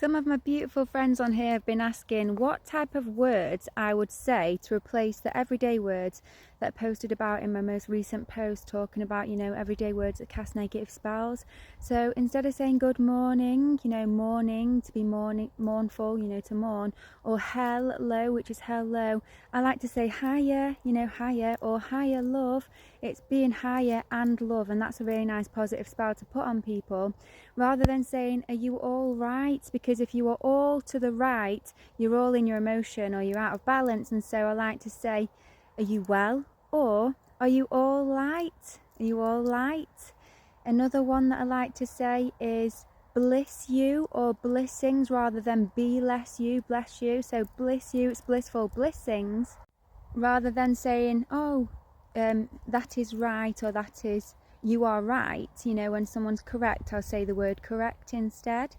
Some of my beautiful friends on here have been asking what type of words I would say to replace the everyday words that I posted about in my most recent post, talking about, everyday words that cast negative spells. So instead of saying good morning, mourning, to be mournful, to mourn, or hello, which is hello, I like to say higher, higher, or higher love. It's being higher and love, and that's a really nice positive spell to put on people, rather than saying, are you all right? Because if you are all to the right, you're all in your emotion or you're out of balance. And so I like to say, are you well? Or are you all light? Are you all light? Another one that I like to say is bliss you, or blessings, rather than be less you, bless you. So bliss you, it's blissful blessings, rather than saying, that is right, or that is, you are right. When someone's correct, I'll say the word correct instead.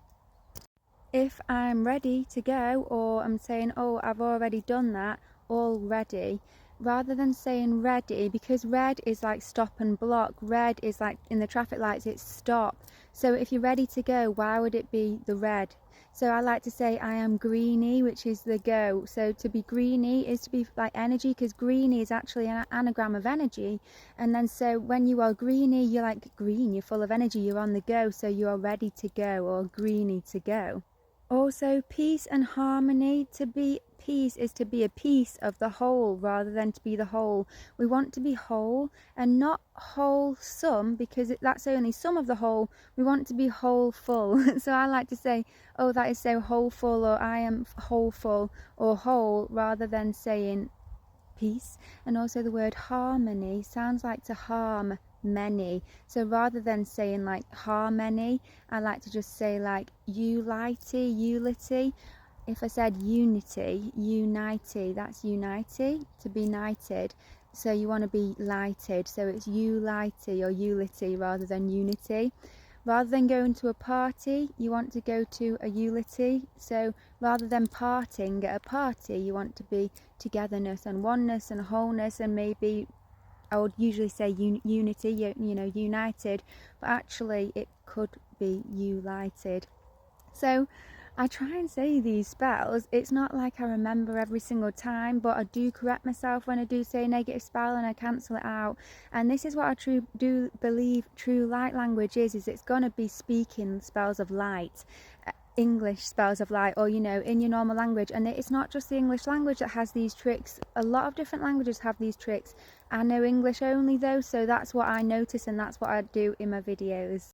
If I'm ready to go, or I'm saying, I've already done that, already, rather than saying ready, because red is like stop and block. Red is like in the traffic lights, it's stop. So if you're ready to go, why would it be the red? So I like to say I am greeny, which is the go. So to be greeny is to be like energy, because greeny is actually an anagram of energy. And then so when you are greeny, you're like green, you're full of energy, you're on the go, so you are ready to go, or greeny to go. Also, peace and harmony. To be peace is to be a piece of the whole, rather than to be the whole. We want to be whole and not wholesome, because that's only some of the whole. We want to be wholeful. So I like to say, that is so wholeful, or I am wholeful, or whole, rather than saying peace. And also the word harmony sounds like to harm many, so rather than saying like harmony, I like to just say like unity. If I said unity, unity, that's unity, to be knighted. So you want to be lighted, so it's unity or unity rather than unity. Rather than going to a party, you want to go to a unity. So rather than parting at a party, you want to be togetherness and oneness and wholeness. And maybe I would usually say unity, united, but actually it could be united. So I try and say these spells. It's not like I remember every single time, but I do correct myself when I do say a negative spell, and I cancel it out. And this is what I do believe true light language is it's going to be speaking spells of light, English spells of light, or in your normal language. And it's not just the English language that has these tricks. A lot of different languages have these tricks. I know English only though, so that's what I notice, and that's what I do in my videos.